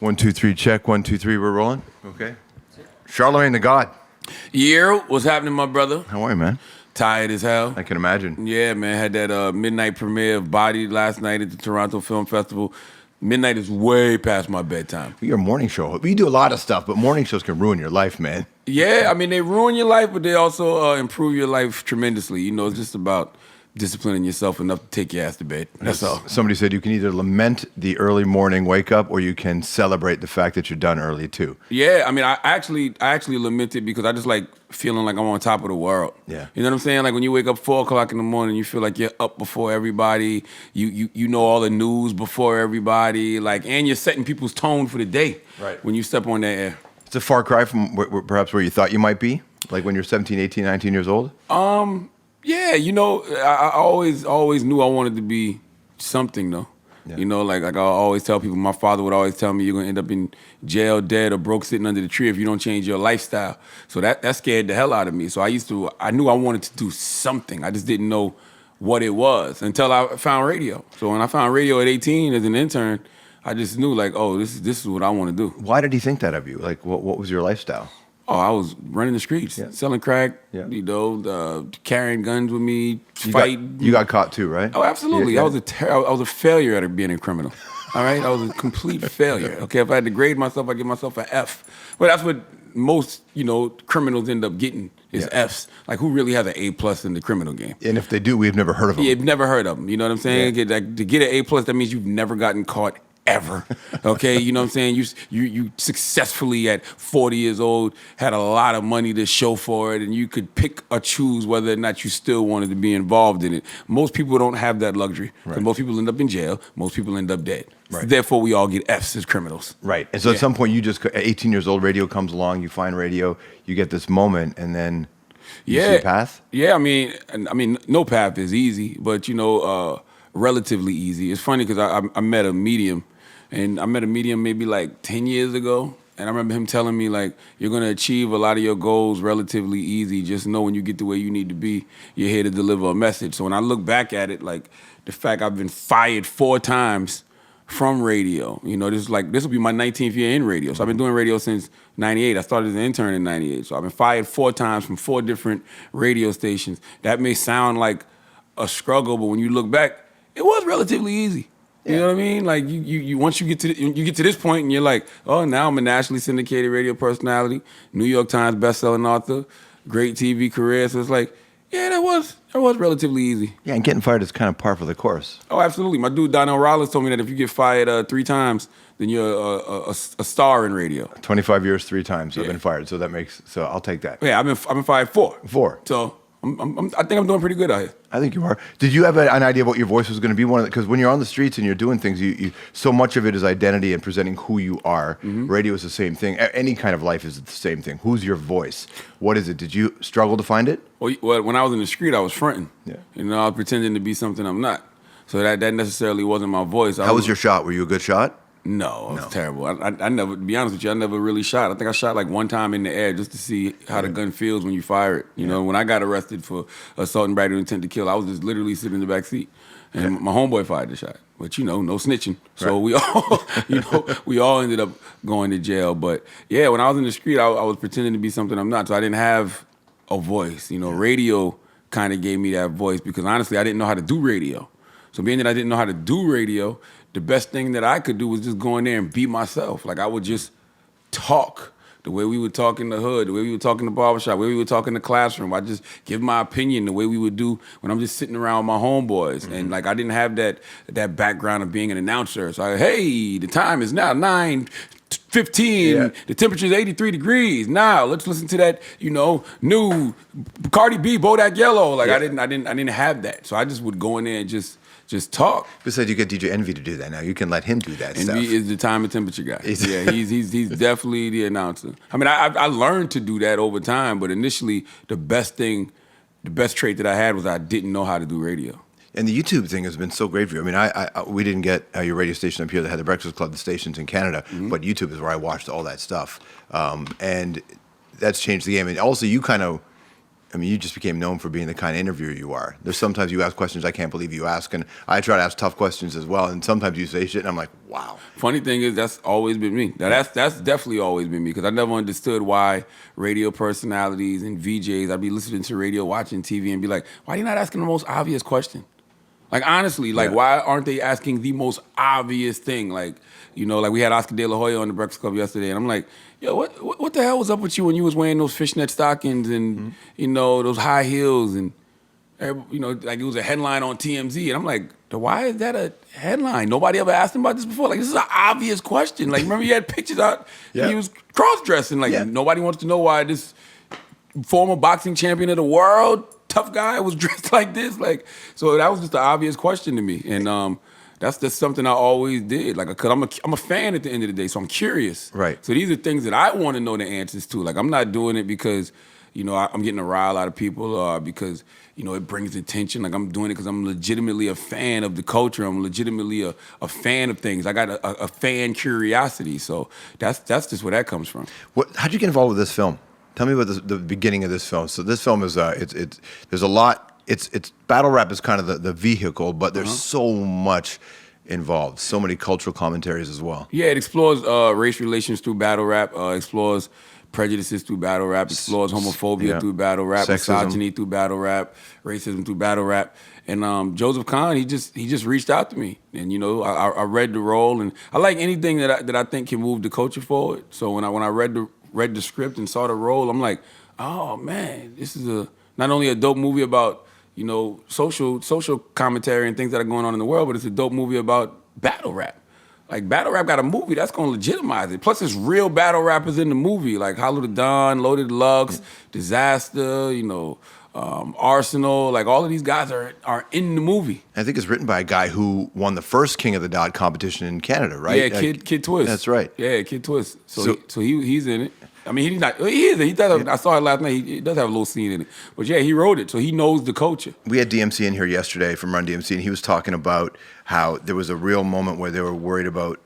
1, 2, 3, check. 1, 2, 3, we're rolling. Okay. Charlamagne Tha God. Yeah, what's happening, my brother? How are you, man? Tired as hell. I can imagine. Yeah, man. Had that midnight premiere of Bodied last night at the Toronto Film Festival. Midnight is way past my bedtime. You're a morning show. You do a lot of stuff, but morning shows can ruin your life, man. Yeah, I mean, they ruin your life, but they also improve your life tremendously. You know, it's just about disciplining yourself enough to take your ass to bed. That's all. Somebody said you can either lament the early morning wake up or you can celebrate the fact that you're done early too. Yeah, I mean, I actually lament it because I just like feeling like I'm on top of the world. Yeah. You know what I'm saying? Like when you wake up 4 o'clock in the morning, you feel like you're up before everybody. You know all the news before everybody. Like, and you're setting people's tone for the day. Right. When you step on that air. It's a far cry from perhaps where you thought you might be, like when you're 17, 18, 19 years old. Yeah, you know, I always knew I wanted to be something, though. Yeah. You know, like I always tell people, my father would always tell me, you're going to end up in jail, dead, or broke sitting under the tree if you don't change your lifestyle. So that scared the hell out of me. So I knew I wanted to do something. I just didn't know what it was until I found radio. So when I found radio at 18 as an intern, I just knew, like, oh, this is what I want to do. Why did he think that of you? Like, what was your lifestyle? Oh, I was running the streets, selling crack, you know, carrying guns with me, fighting. You got caught too, right? Oh, absolutely. Yeah. I was a failure at being a criminal. All right? I was a complete failure. Okay, if I had to grade myself, I'd give myself an F. But that's what most, you know, criminals end up getting is Fs. Like, who really has an A+ in the criminal game? And if they do, we've never heard of them. Yeah, never heard of them. You know what I'm saying? Yeah. To get an A+, that means you've never gotten caught ever. Okay, you know what I'm saying? You successfully at 40 years old had a lot of money to show for it, and you could pick or choose whether or not you still wanted to be involved in it. Most people don't have that luxury. Right. Most people end up in jail. Most people end up dead. Right. So therefore, we all get Fs as criminals. Right. And so at some point, at 18 years old, radio comes along. You find radio. You get this moment, and then you see a path. Yeah. I mean, no path is easy, but you know, relatively easy. It's funny because I met a medium. And I met a medium maybe like 10 years ago. And I remember him telling me, like, you're going to achieve a lot of your goals relatively easy. Just know when you get to where you need to be, you're here to deliver a message. So when I look back at it, like, the fact I've been fired 4 times from radio, you know, this will be my 19th year in radio. So I've been doing radio since 98. I started as an intern in 98. So I've been fired 4 times from 4 different radio stations. That may sound like a struggle, but when you look back, it was relatively easy. You know what I mean? Like you once you get to this point and you're like, oh, now I'm a nationally syndicated radio personality, New York Times bestselling author, great TV career. So it's like, yeah, that was relatively easy. Yeah, and getting fired is kind of par for the course. Oh, absolutely. My dude Dinosaur told me that if you get fired 3 times, then you're a star in radio. 25 years, 3 times I've been fired. So so I'll take that. Yeah, I've been fired 4. 4. So I think I'm doing pretty good out here. I think you are. Did you have an idea of what your voice was going to be? Because when you're on the streets and you're doing things, you so much of it is identity and presenting who you are. Mm-hmm. Radio is the same thing. Any kind of life is the same thing. Who's your voice? What is it? Did you struggle to find it? Well, when I was in the street, I was fronting. Yeah. You know, I was pretending to be something I'm not. So that necessarily wasn't my voice. How was your shot? Were you a good shot? No, it was terrible. I never, to be honest with you, I never really shot. I think I shot like 1 time in the air just to see how the gun feels when you fire it. You know, when I got arrested for assault and battery with intent to kill, I was just literally sitting in the back seat. And my homeboy fired the shot. But, you know, no snitching. So we all, we all ended up going to jail. But, yeah, when I was in the street, I was pretending to be something I'm not. So I didn't have a voice. You know, radio kind of gave me that voice because, honestly, I didn't know how to do radio. So being that I didn't know how to do radio, the best thing that I could do was just go in there and be myself. Like, I would just talk the way we would talk in the hood, the way we would talk in the barbershop, the way we would talk in the classroom. I just give my opinion the way we would do when I'm just sitting around with my homeboys. Mm-hmm. And, like, I didn't have that background of being an announcer. So, hey, the time is now 9:15. Yeah. The temperature is 83 degrees. Now, let's listen to that, you know, new Cardi B, Bodak Yellow. Like, I didn't have that. So I just would go in there and just talk. Besides, you get DJ Envy to do that now. You can let him do that stuff. Envy is the time and temperature guy. Yeah, he's definitely the announcer. I mean, I learned to do that over time, but initially, the best trait that I had was I didn't know how to do radio. And the YouTube thing has been so great for you. I mean, we didn't get your radio station up here that had the Breakfast Club, the stations in Canada, but YouTube is where I watched all that stuff. And that's changed the game. And also, you kind of I mean, you just became known for being the kind of interviewer you are. There's sometimes you ask questions I can't believe you ask, and I try to ask tough questions as well. And sometimes you say shit, and I'm like, wow. Funny thing is, that's always been me. Now, that's definitely always been me because I never understood why radio personalities and VJs, I'd be listening to radio, watching TV, and be like, why are you not asking the most obvious question? Like, honestly, like, why aren't they asking the most obvious thing? Like, you know, like we had Oscar De La Hoya on the Breakfast Club yesterday, and I'm like, yo, what the hell was up with you when you was wearing those fishnet stockings and, you know, those high heels and, you know, like it was a headline on TMZ. And I'm like, why is that a headline? Nobody ever asked him about this before. Like, this is an obvious question. Like, remember he had pictures out, and he was cross-dressing. Like, nobody wants to know why this former boxing champion of the world, tough guy, was dressed like this. Like, so that was just an obvious question to me. And that's just something I always did. Like, cause I'm a fan at the end of the day, so I'm curious. Right. So these are things that I want to know the answers to. Like, I'm not doing it because, you know, I'm getting a rile out of people or because, you know, it brings attention. Like, I'm doing it because I'm legitimately a fan of the culture. I'm legitimately a fan of things. I got a fan curiosity. So that's just where that comes from. How'd you get involved with this film? Tell me about the beginning of this film. So this film is there's a lot. It's battle rap is kind of the vehicle, but there's so much involved, so many cultural commentaries as well. Yeah, it explores race relations through battle rap, explores prejudices through battle rap, explores homophobia through battle rap, sexism, misogyny through battle rap, racism through battle rap. And Joseph Kahn, he just reached out to me, and you know, I read the role, and I like anything that I think can move the culture forward. So when I read the script and saw the role, I'm like, oh man, this is not only a dope movie about, you know, social commentary and things that are going on in the world, but it's a dope movie about battle rap. Like, battle rap got a movie that's gonna legitimize it. Plus, there's real battle rappers in the movie, like Hollow the Don, Loaded Lux, Disaster, you know, Arsenal. Like, all of these guys are in the movie. I think it's written by a guy who won the first King of the Dot competition in Canada, right? Yeah, Kid Twist. That's right. Yeah, Kid Twist. So he's in it. I mean, he's not. He is. He does. I saw it last night. He does have a little scene in it. But yeah, he wrote it, so he knows the culture. We had DMC in here yesterday from Run DMC, and he was talking about how there was a real moment where they were worried about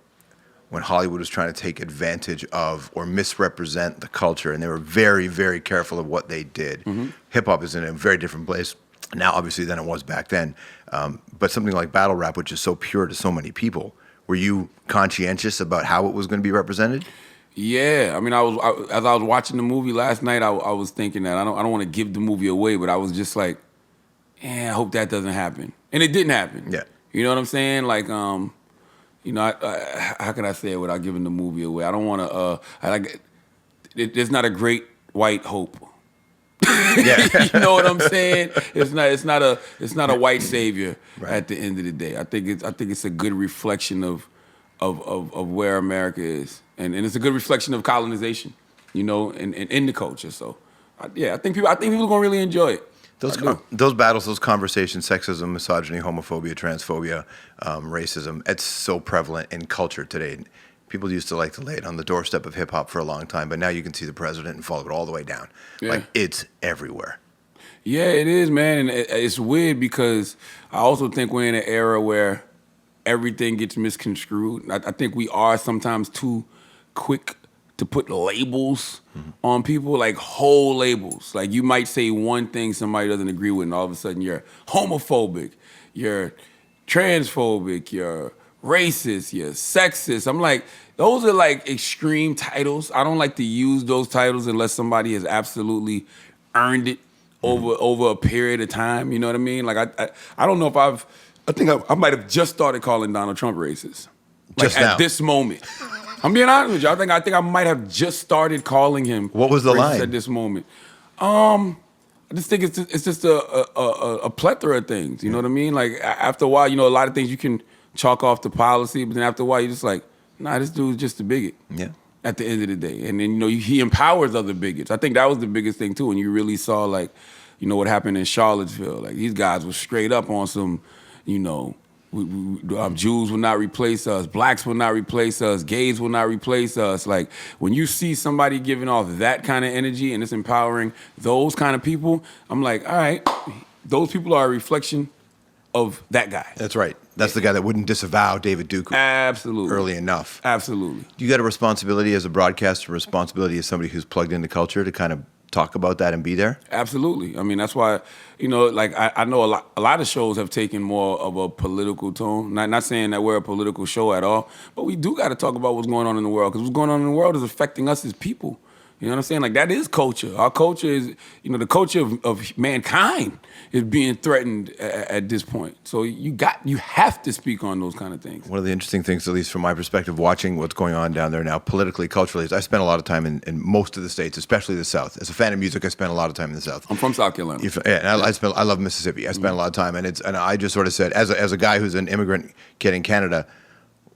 when Hollywood was trying to take advantage of or misrepresent the culture, and they were very, very careful of what they did. Hip hop is in a very different place now, obviously, than it was back then. But something like battle rap, which is so pure to so many people, were you conscientious about how it was going to be represented? Yeah, I mean, as I was watching the movie last night, I was thinking that I don't want to give the movie away, but I was just like, I hope that doesn't happen, and it didn't happen. Yeah, you know what I'm saying? Like, you know, how can I say it without giving the movie away? I don't want to. There's not a great white hope. Yeah. You know what I'm saying? It's not a white savior at the end of the day. I think it's a good reflection of where America is. And it's a good reflection of colonization, you know, and in the culture. So, I think people are gonna really enjoy it. Those battles, those conversations, sexism, misogyny, homophobia, transphobia, racism, it's so prevalent in culture today. People used to like to lay it on the doorstep of hip hop for a long time, but now you can see the president and follow it all the way down. Yeah. Like, it's everywhere. Yeah, it is, man. And it's weird because I also think we're in an era where everything gets misconstrued. I think we are sometimes too quick to put labels on people, like whole labels. Like, you might say one thing somebody doesn't agree with, and all of a sudden you're homophobic, you're transphobic, you're racist, you're sexist. I'm like, those are like extreme titles. I don't like to use those titles unless somebody has absolutely earned it over a period of time. You know what I mean? Like, I don't know if I think I might have just started calling Donald Trump racist. Like, just now. At this moment. I'm being honest with you. I think I might have just started calling him. What was the racist line at this moment? I just think it's just a plethora of things. You know what I mean? Like, after a while, you know, a lot of things you can chalk off to policy, but then after a while, you're just like, nah, this dude's just a bigot. Yeah. At the end of the day, and then, you know, he empowers other bigots. I think that was the biggest thing too, and you really saw, like, you know, what happened in Charlottesville. Like, these guys were straight up on some, you know, Jews will not replace us, blacks will not replace us, gays will not replace us. Like, when you see somebody giving off that kind of energy and it's empowering those kind of people, I'm like, all right, those people are a reflection of that guy. That's right. That's the guy that wouldn't disavow David Duke early enough. Absolutely. You got a responsibility as a broadcaster, a responsibility as somebody who's plugged into culture to kind of talk about that and be there? Absolutely. I mean, that's why, like I know a lot of shows have taken more of a political tone. Not saying that we're a political show at all, but we do got to talk about what's going on in the world, because what's going on in the world is affecting us as people. You know what I'm saying? Like, that is culture. Our culture is, the culture of mankind is being threatened at this point. So you have to speak on those kind of things. One of the interesting things, at least from my perspective, watching what's going on down there now, politically, culturally, is I spent a lot of time in most of the states, especially the South. As a fan of music, I spent a lot of time in the South. I'm from South Carolina. And I love Mississippi. I spent a lot of time, and I just sort of said, as a guy who's an immigrant kid in Canada,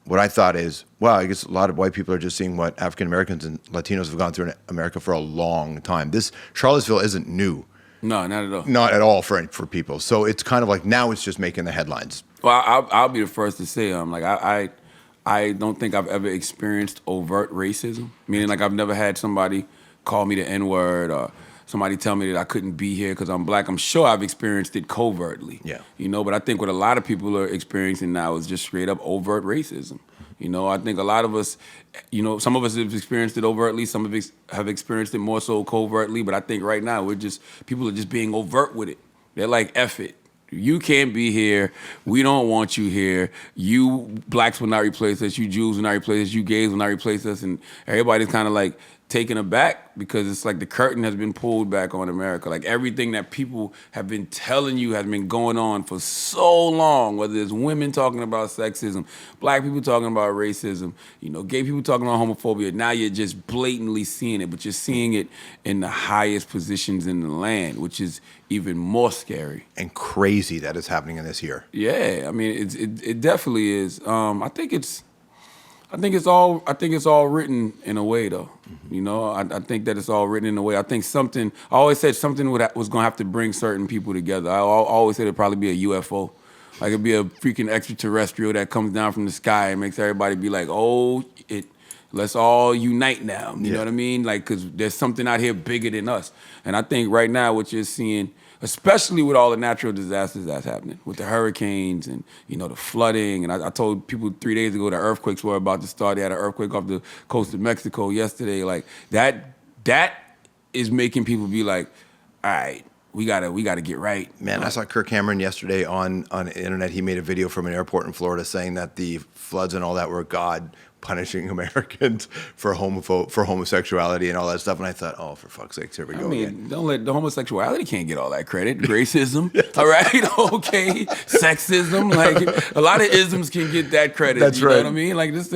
what I thought is, well, I guess a lot of white people are just seeing what African Americans and Latinos have gone through in America for a long time. This Charlottesville isn't new. No, not at all. Not at all for people. So it's kind of like now it's just making the headlines. Well, I'll be the first to say, like I don't think I've ever experienced overt racism. Meaning, like, I've never had somebody call me the N-word or somebody tell me that I couldn't be here because I'm black. I'm sure I've experienced it covertly. Yeah. But I think what a lot of people are experiencing now is just straight up overt racism. I think a lot of us, some of us have experienced it overtly, some of us have experienced it more so covertly, but I think right now people are just being overt with it. They're like, F it. You can't be here. We don't want you here. You blacks will not replace us. You Jews will not replace us. You gays will not replace us. And everybody's kind of like taken aback because it's like the curtain has been pulled back on America. Like, everything that people have been telling you has been going on for so long, whether it's women talking about sexism, black people talking about racism, gay people talking about homophobia. Now you're just blatantly seeing it, but you're seeing it in the highest positions in the land, which is even more scary. And crazy that it's happening in this year. Yeah, I mean, it definitely is. I think it's all written in a way, though. I think that it's all written in a way. I think I always said something was going to have to bring certain people together. I always said it'd probably be a UFO. Like, it'd be a freaking extraterrestrial that comes down from the sky and makes everybody be like, let's all unite now. You know what I mean? Like, because there's something out here bigger than us. And I think right now what you're seeing, especially with all the natural disasters that's happening, with the hurricanes and, the flooding. And I told people 3 days ago that earthquakes were about to start. They had an earthquake off the coast of Mexico yesterday. Like, that is making people be like, all right, we gotta get right. Man, I saw Kirk Cameron yesterday on the internet. He made a video from an airport in Florida saying that the floods and all that were God punishing Americans for homosexuality and all that stuff. And I thought, oh, for fuck's sakes, here we go again. Don't let the homosexuality can't get all that credit. Racism, all right, okay, sexism, like, a lot of isms can get that credit. That's right. You know what I mean? Like, this,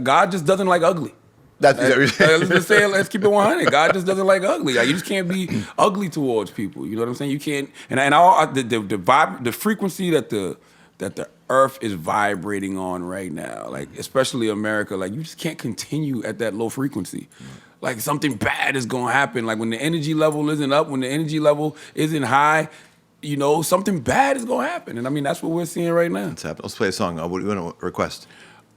God just doesn't like ugly. Let's keep it 100. God just doesn't like ugly. Like, you just can't be ugly towards people. You know what I'm saying? You can't. The frequency that the earth is vibrating on right now, like, especially America, like, you just can't continue at that low frequency. Like, something bad is gonna happen. Like, when the energy level isn't up, when the energy level isn't high, something bad is gonna happen. And I mean, that's what we're seeing right now. It's happening. Let's play a song. What do you want to request?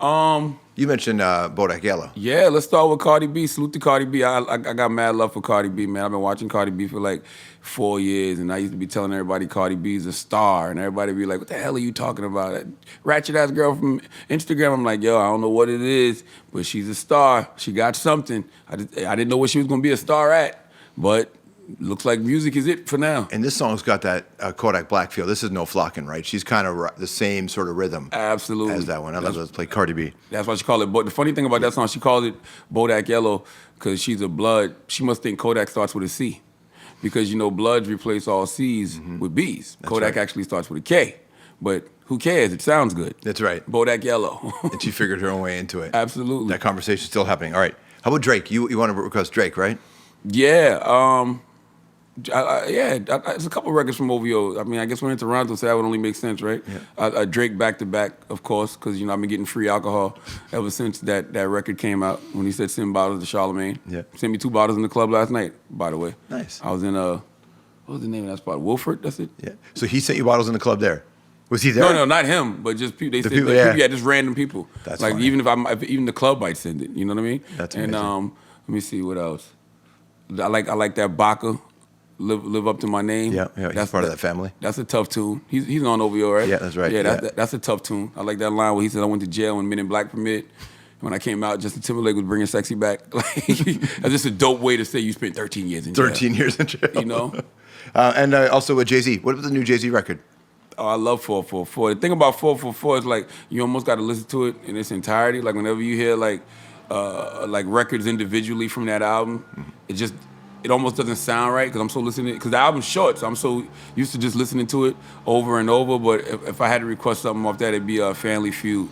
You mentioned Bodak Yellow. Yeah, let's start with Cardi B. Salute to Cardi B. I got mad love for Cardi B, man. I've been watching Cardi B for like 4 years, and I used to be telling everybody Cardi B's a star, and everybody be like, what the hell are you talking about? That ratchet-ass girl from Instagram. I'm like, yo, I don't know what it is, but she's a star. She got something. I didn't know what she was going to be a star at, but looks like music is it for now. And this song's got that Kodak Black feel. This is no flocking, right? She's kind of the same sort of rhythm. Absolutely. As that one. I love to play Cardi B. That's why she called it. But the funny thing about that song, she called it Bodak Yellow because she's a blood. She must think Kodak starts with a C. Because, bloods replace all C's with B's. That's Kodak actually starts with a K. But who cares? It sounds good. That's right. Bodak Yellow. And she figured her own way into it. Absolutely. That conversation's still happening. All right. How about Drake? You want to request Drake, right? Yeah. It's a couple records from OVO. I mean, I guess we're in Toronto, so that would only make sense, right? Yeah. Drake back-to-back, of course, because, I've been getting free alcohol ever since that record came out, when he said send bottles to Charlamagne. Yeah. Sent me 2 bottles in the club last night, by the way. Nice. I was in, what was the name of that spot? Wilford, that's it? Yeah. So he sent you bottles in the club there? Was he there? No, not him, but just people. They said people, just random people. That's like, funny. even the club might send it, you know what I mean? That's amazing. And let me see, what else? I like that Baca. Live up to my name. Yeah, he's part of that family. That's a tough tune. He's on OVO, right? Yeah, that's right. Yeah, that's a tough tune. I like that line where he said, I went to jail when Men in Black permit. When I came out, Justin Timberlake was bringing sexy back. Like, that's just a dope way to say you spent 13 years in jail. 13 years in jail. You know? And also with Jay-Z. What was the new Jay-Z record? Oh, I love 444. The thing about 444 is like you almost got to listen to it in its entirety. Like whenever you hear like records individually from that album, it almost doesn't sound right because I'm so listening. Because the album's short, so I'm so used to just listening to it over and over. But if I had to request something off that, it'd be Family Feud,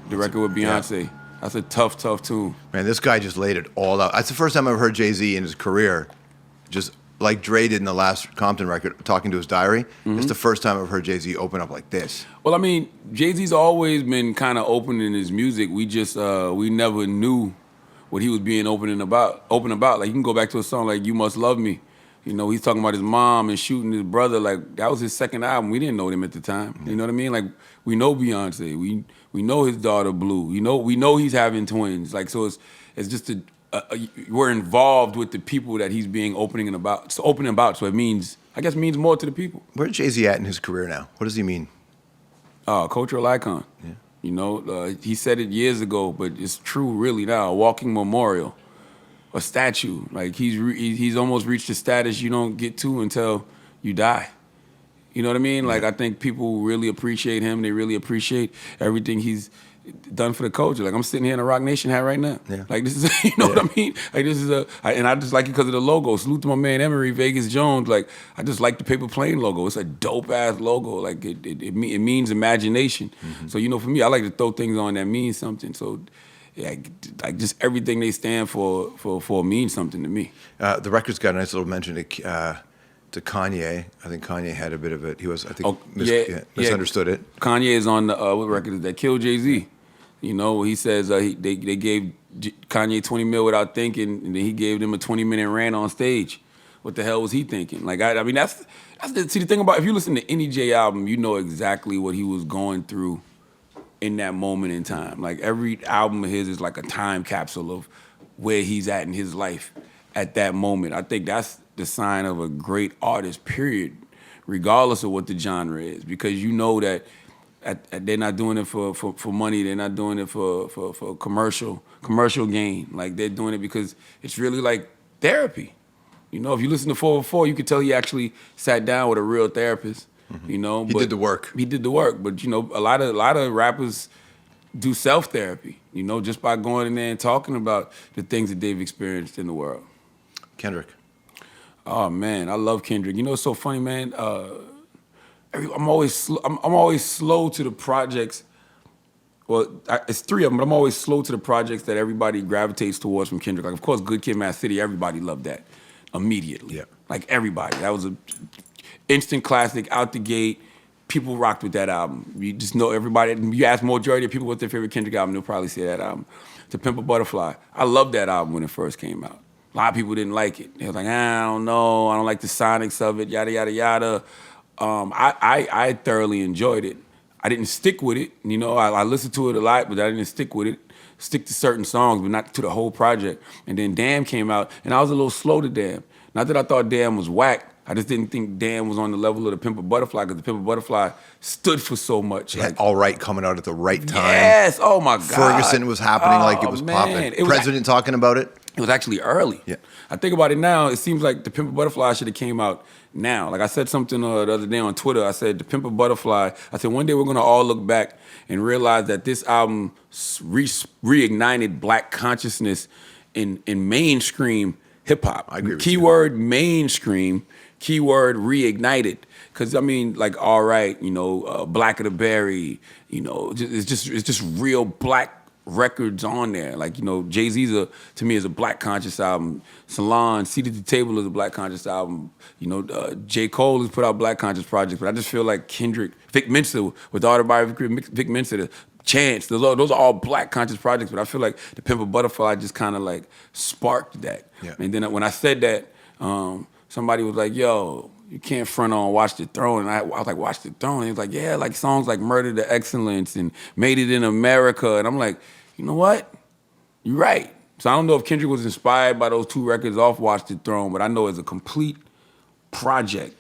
the record with Beyonce. Yeah. That's a tough tune. Man, this guy just laid it all out. That's the first time I've heard Jay-Z in his career, just like Dre did in the last Compton record, talking to his diary. Mm-hmm. It's the first time I've heard Jay-Z open up like this. Well, I mean, Jay-Z's always been kind of open in his music. We just we never knew what he was being open about. Like you can go back to a song like "You Must Love Me." You know, he's talking about his mom and shooting his brother. Like that was his second album. We didn't know him at the time. Mm-hmm. You know what I mean? Like we know Beyonce. We know his daughter Blue. We know he's having twins. Like so, it's just we're involved with the people that he's being opening about. So it means more to the people. Where's Jay-Z at in his career now? What does he mean? Cultural icon. Yeah. You know, he said it years ago, but it's true really now. A walking memorial, a statue. Like he's almost reached a status you don't get to until you die. You know what I mean? Yeah. Like I think people really appreciate him. They really appreciate everything he's done for the culture. Like I'm sitting here in a Rock Nation hat right now. Yeah. Like this is, you know what I mean? Like this is and I just like it because of the logo. Salute to my man Emery Vegas Jones. Like I just like the paper plane logo. It's a dope ass logo. Like it means imagination. Mm-hmm. So you know, for me, I like to throw things on that mean something. So yeah, like just everything they stand for means something to me. The record's got a nice little mention to Kanye. I think Kanye had a bit of it. He was, I think, misunderstood it. Kanye is on the what record is that? Kill Jay-Z. You know, he says they gave Kanye 20 mil without thinking, and then he gave them a 20-minute rant on stage. What the hell was he thinking? Like, I mean, that's the thing about, if you listen to any Jay album, you know exactly what he was going through in that moment in time. Like, every album of his is like a time capsule of where he's at in his life at that moment. I think that's the sign of a great artist, period, regardless of what the genre is, because you know that they're not doing it for money. They're not doing it for commercial gain. Like they're doing it because it's really like therapy. You know, if you listen to 404, you could tell he actually sat down with a real therapist. Mm-hmm. You know, he did the work. He did the work, but you know, a lot of rappers do self-therapy. You know, just by going in there and talking about the things that they've experienced in the world. Kendrick. Oh man, I love Kendrick. You know, it's so funny, man. I'm always slow to the projects. Well, it's three of them, but I'm always slow to the projects that everybody gravitates towards from Kendrick. Like, of course, Good Kid, Mad City, everybody loved that immediately. Yeah. Like, everybody. That was an instant classic, out the gate. People rocked with that album. You just know everybody. You ask majority of people what's their favorite Kendrick album, they'll probably say that album. To Pimp a Butterfly. I loved that album when it first came out. A lot of people didn't like it. They was like, I don't know. I don't like the sonics of it, yada, yada, yada. I thoroughly enjoyed it. I didn't stick with it. You know, I listened to it a lot, but I didn't stick with it. Stick to certain songs, but not to the whole project. And then Damn came out, and I was a little slow to Damn. Not that I thought Damn was whack. I just didn't think Damn was on the level of the Pimp a Butterfly, because the Pimp a Butterfly stood for so much. Like, All Right coming out at the right time. Yes, oh my God. Ferguson was happening like it was popping. President talking about it. It was actually early. Yeah. I think about it now, it seems like the Pimp a Butterfly should have came out now. Like I said something the other day on Twitter, I said, the Pimp a Butterfly, I said, one day we're gonna all look back and realize that this album reignited black consciousness in mainstream hip hop. I agree with Keyword mainstream, keyword reignited. Cause I mean, like, All Right, you know, Black of the Berry, you know, it's just real black records on there. Like, you know, Jay-Z's to me is a black conscious album. Salon, Seat at the Table is a black conscious album. You know, J. Cole has put out black conscious projects, but I just feel like Kendrick, Vic Mensa with the autobiography of Vic Mensa, the Chance, those are all black conscious projects, but I feel like the Pimp a Butterfly just kind of like sparked that. Yeah. And then when I said that, somebody was like, yo, you can't front on Watch the Throne. And I was like, Watch the Throne? And he was like, yeah, like songs like Murder to Excellence and Made It in America. And I'm like, you know what? You're right. So I don't know if Kendrick was inspired by those two records off Watch the Throne, but I know as a complete project,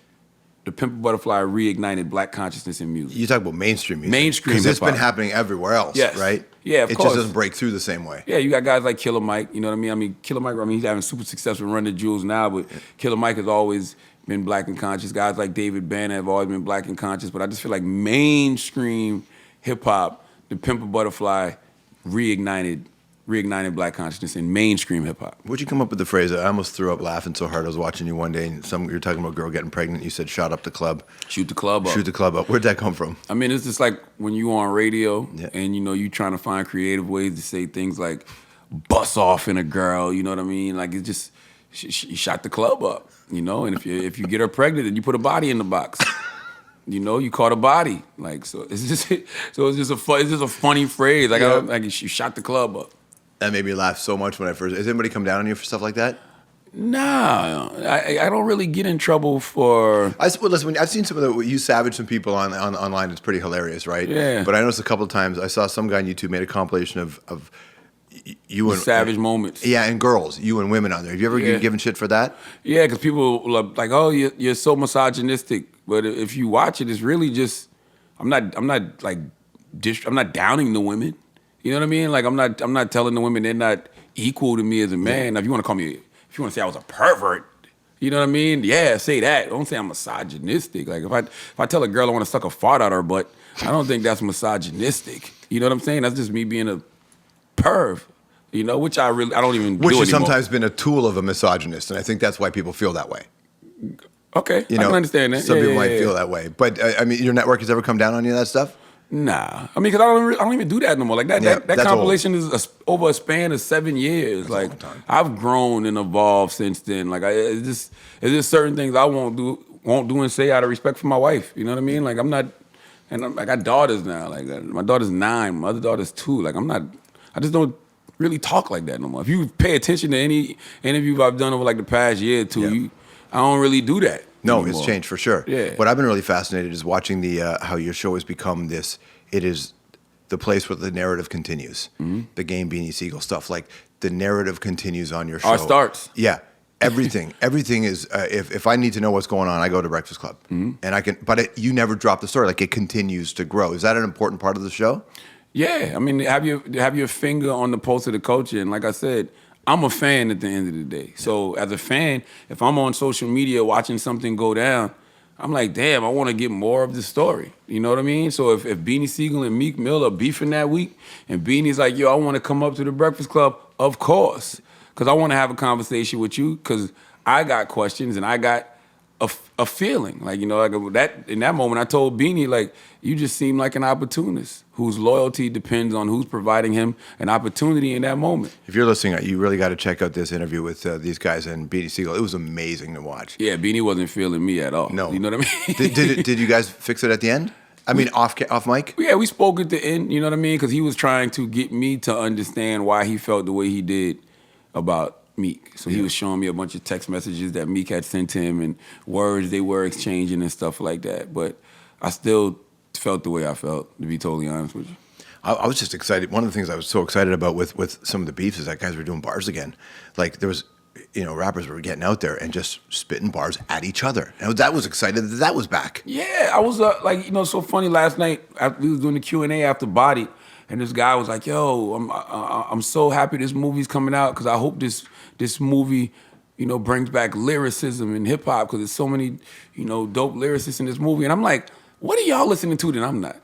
the Pimp a Butterfly reignited black consciousness in music. You talk about mainstream music. Mainstream because it's been happening everywhere else, yes. right? Yeah, of it course. just doesn't break through the same way. Yeah, you got guys like Killer Mike, you know what I mean? I mean, Killer Mike, he's having super success with Run the Jewels now, but Killer Mike has always been black and conscious. Guys like David Banner have always been black and conscious, but I just feel like mainstream hip-hop, the Pimp a Butterfly, reignited black consciousness in mainstream hip-hop. Where'd you come up with the phrase? I almost threw up laughing so hard. I was watching you one day, and you're talking about a girl getting pregnant. You said, "Shot up the club." Shoot the club up. Shoot the club up. Where'd that come from? I mean, it's just like when you on radio and, you know, you trying to find creative ways to say things like bust off in a girl, you know what I mean? Like, it's just, she shot the club up, you know? And if you get her pregnant, then you put a body in the box. You know, you caught a body. Like, so it's just a funny phrase. Like, you shot the club up. That made me laugh so much when I first. Has anybody come down on you for stuff like that? Nah, I don't really get in trouble for. Listen, I've seen some of the you savage some people online. It's pretty hilarious, right? Yeah. But I noticed a couple of times I saw some guy on YouTube made a compilation of you and savage moments. Yeah, and girls, you and women on there. Have you ever given shit for that? Yeah, because people are like, oh, you're so misogynistic. But if you watch it, it's really just I'm not downing the women. You know what I mean? Like, I'm not telling the women they're not equal to me as a man. Now, if you want to say I was a pervert, you know what I mean? Yeah, say that. Don't say I'm misogynistic. Like, if I tell a girl I want to suck a fart out her butt, I don't think that's misogynistic. You know what I'm saying? That's just me being a perv. You know, which I don't even do anymore. Which has sometimes been a tool of a misogynist, and I think that's why people feel that way. Okay, I can understand that. Some people might feel that way. But, I mean, your network has ever come down on you, that stuff? Nah, I mean, because I don't even do that no more. Like that compilation is over a span of 7 years. Like, I've grown and evolved since then. Like, it's just certain things I won't do and say out of respect for my wife. You know what I mean? Like, I got daughters now. Like, my daughter's 9, my other daughter's 2. Like, I just don't really talk like that no more. If you pay attention to any interview I've done over like the past year or two, I don't really do that. No, anymore. It's changed for sure. Yeah. What I've been really fascinated is watching how your show has become this. It is the place where the narrative continues. Mm-hmm. The Game, Beanie Siegel stuff. Like, the narrative continues on your show. It starts. Yeah. Everything is. If I need to know what's going on, I go to Breakfast Club, and I can. But you never drop the story. Like, it continues to grow. Is that an important part of the show? Yeah. I mean, have your finger on the pulse of the culture, and like I said, I'm a fan at the end of the day. So as a fan, if I'm on social media watching something go down, I'm like, damn, I want to get more of the story. You know what I mean? So if Beanie Siegel and Meek Mill are beefing that week, and Beanie's like, yo, I want to come up to the Breakfast Club, of course. Because I want to have a conversation with you, because I got questions and I got a feeling. Like, you know, like that in that moment, I told Beanie, like, you just seem like an opportunist whose loyalty depends on who's providing him an opportunity in that moment. If you're listening, you really got to check out this interview with these guys and Beanie Siegel. It was amazing to watch. Yeah, Beanie wasn't feeling me at all. No. You know what I mean? Did you guys fix it at the end? I mean, off mic? Yeah, we spoke at the end, you know what I mean? Because he was trying to get me to understand why he felt the way he did about Meek. So he was showing me a bunch of text messages that Meek had sent him and words they were exchanging and stuff like that. But I still felt the way I felt, to be totally honest with you. I was just excited. One of the things I was so excited about with some of the beefs is that guys were doing bars again. Like, there was, rappers were getting out there and just spitting bars at each other. And that was excited that was back. Yeah, I was so funny last night. We was doing the Q&A after Bodied, and this guy was like, yo, I'm so happy this movie's coming out, because I hope this movie, brings back lyricism in hip hop, because there's so many, dope lyricists in this movie. And I'm like, what are y'all listening to that I'm not?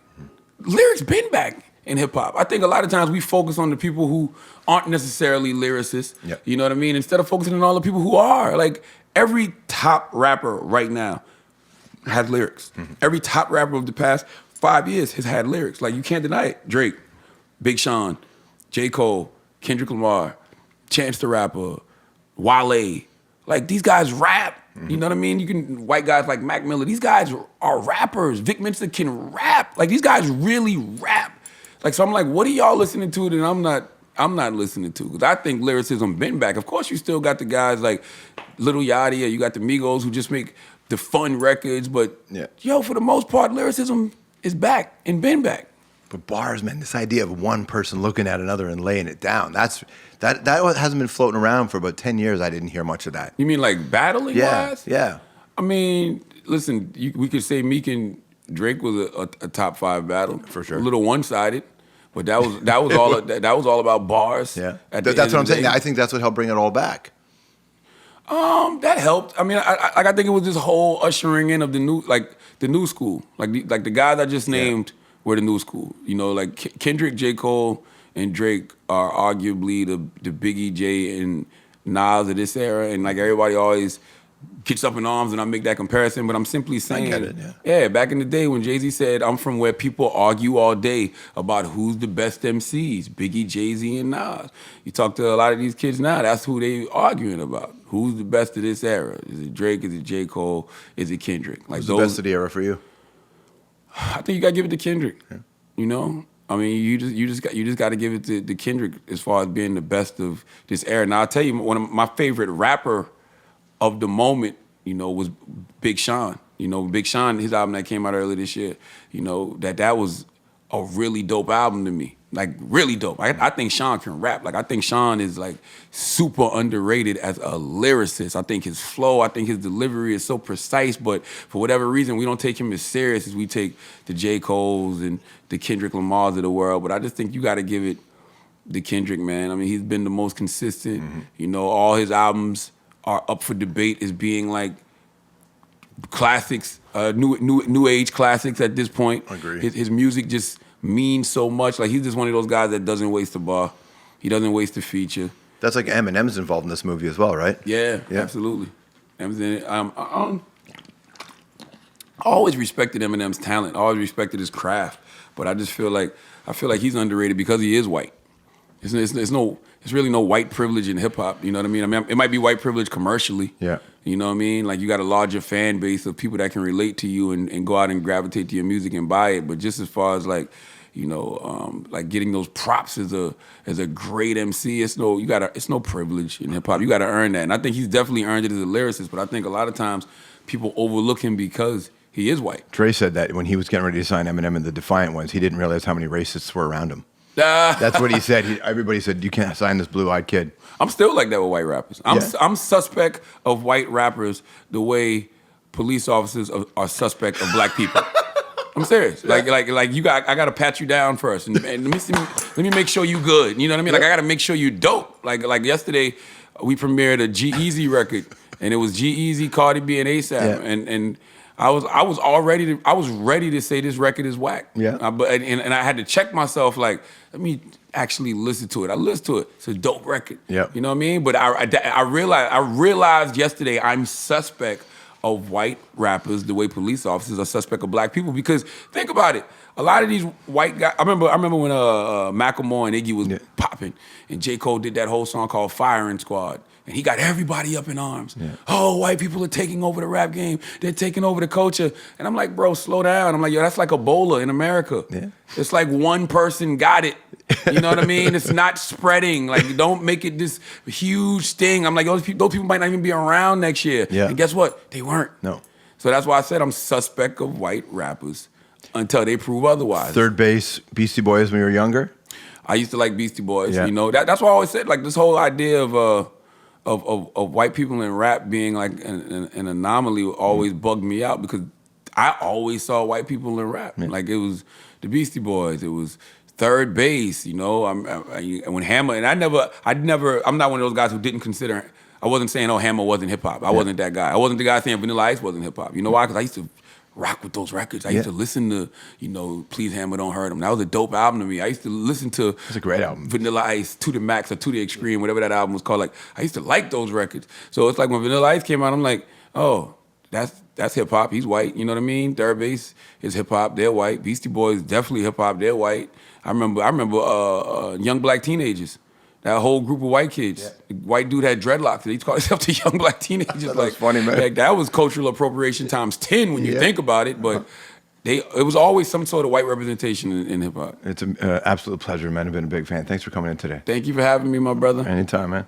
Lyrics been back in hip hop. I think a lot of times we focus on the people who aren't necessarily lyricists. Yep. You know what I mean? Instead of focusing on all the people who are. Like, every top rapper right now has lyrics. Mm-hmm. Every top rapper of the past 5 years has had lyrics. Like, you can't deny it. Drake, Big Sean, J. Cole, Kendrick Lamar, Chance the Rapper, Wale. Like, these guys rap. Mm-hmm. You know what I mean? White guys like Mac Miller, these guys are rappers. Vic Mensa can rap. Like, these guys really rap. Like, so I'm like, what are y'all listening to that I'm not listening to? Because I think lyricism been back. Of course, you still got the guys like Lil Yachty, or you got the Migos who just make the fun records. But, for the most part, lyricism is back and been back. But bars, man, this idea of one person looking at another and laying it down, that hasn't been floating around for about 10 years. I didn't hear much of that. You mean like battling wise? Yeah. I mean, listen, we could say Meek and Drake was a top 5 battle. For sure. A little one-sided. But that was all about bars. Yeah, that's what I'm saying. I think that's what helped bring it all back. That helped. I mean, I think it was this whole ushering in of the new school. Like the guys I just named were the new school. You know, like Kendrick, J. Cole, and Drake are arguably the Biggie, J, and Nas of this era. And like everybody always gets up in arms and I make that comparison, but I'm simply saying, I get it, back in the day when Jay-Z said, I'm from where people argue all day about who's the best MCs, Biggie, Jay-Z, and Nas. You talk to a lot of these kids now, that's who they arguing about. Who's the best of this era? Is it Drake? Is it J. Cole? Is it Kendrick? Like who's the best of the era for you? I think you gotta give it to Kendrick. Yeah. You know? I mean, you just got to give it to Kendrick as far as being the best of this era. Now, I'll tell you, one of my favorite rapper of the moment, you know, was Big Sean. You know, Big Sean, his album that came out earlier this year, you know, that was a really dope album to me. Like, really dope. I think Sean can rap. Like, I think Sean is, like, super underrated as a lyricist. I think his flow, I think his delivery is so precise, but for whatever reason, we don't take him as serious as we take the J. Cole's and the Kendrick Lamars of the world. But I just think you got to give it to Kendrick, man. I mean, he's been the most consistent. Mm-hmm. You know, all his albums are up for debate as being like classics, new age classics at this point. I agree. His music just means so much. Like, he's just one of those guys that doesn't waste a bar. He doesn't waste a feature. That's like Eminem's involved in this movie as well, right? Yeah. Absolutely. I always respected Eminem's talent. I always respected his craft. But I just feel like he's underrated because he is white. There's really no white privilege in hip hop. You know what I mean? I mean, it might be white privilege commercially. Yeah. You know what I mean? Like, you got a larger fan base of people that can relate to you and go out and gravitate to your music and buy it. But just as far as like, you know, like getting those props as a great MC, it's no privilege in hip hop. You got to earn that. And I think he's definitely earned it as a lyricist. But I think a lot of times people overlook him because he is white. Dre said that when he was getting ready to sign Eminem in the Defiant Ones, he didn't realize how many racists were around him. That's what he said. Everybody said, you can't sign this blue-eyed kid. I'm still like that with white rappers. I'm suspect of white rappers the way police officers are suspect of black people. I'm serious. Like I gotta pat you down first, and let me make sure you good. You know what I mean? Like, I gotta make sure you dope. Like yesterday, we premiered a G-Eazy record, and it was G-Eazy, Cardi B, and ASAP, and I was ready to say this record is whack. Yeah. But I had to check myself, like, let me actually listen to it. I listened to it. It's a dope record. Yeah. You know what I mean? But I realized yesterday I'm suspect of white rappers the way police officers are suspect of black people. Because think about it. A lot of these white guys, I remember when Macklemore and Iggy was popping, and J. Cole did that whole song called Firing Squad. And he got everybody up in arms. Yeah. Oh, white people are taking over the rap game. They're taking over the culture. And I'm like, bro, slow down. I'm like, yo, that's like Ebola in America. Yeah. It's like one person got it. You know what I mean? It's not spreading. Like, don't make it this huge thing. I'm like, those people might not even be around next year. Yeah. And guess what? They weren't. No. So that's why I said I'm suspect of white rappers until they prove otherwise. Third base, Beastie Boys when you were younger? I used to like Beastie Boys. Yeah. You know, that's why I always said, like, this whole idea of white people in rap being like an anomaly always bugged me out, because I always saw white people in rap. Yeah. Like, it was the Beastie Boys, it was Third Base, you know. When Hammer, and I'm not one of those guys who didn't consider. I wasn't saying, oh, Hammer wasn't hip hop. I wasn't that guy. I wasn't the guy saying Vanilla Ice wasn't hip hop. You know why? Because I used to rock with those records. I used to listen to, you know, Please Hammer Don't Hurt 'Em. That was a dope album to me. I used to listen to It's a great album. Vanilla Ice, To The Max, or To The Extreme, whatever that album was called. Like, I used to like those records. So it's like when Vanilla Ice came out, I'm like, oh, that's hip hop. He's white. You know what I mean? Third Base is hip hop. They're white. Beastie Boys definitely hip hop. They're white. I remember Young Black Teenagers. That whole group of white kids. Yeah. The white dude had dreadlocks. He called himself the Young Black Teenagers. That was funny, man. Like, that was cultural appropriation times 10 when you think about it. But it was always some sort of white representation in hip hop. It's an absolute pleasure, man. I've been a big fan. Thanks for coming in today. Thank you for having me, my brother. Anytime, man.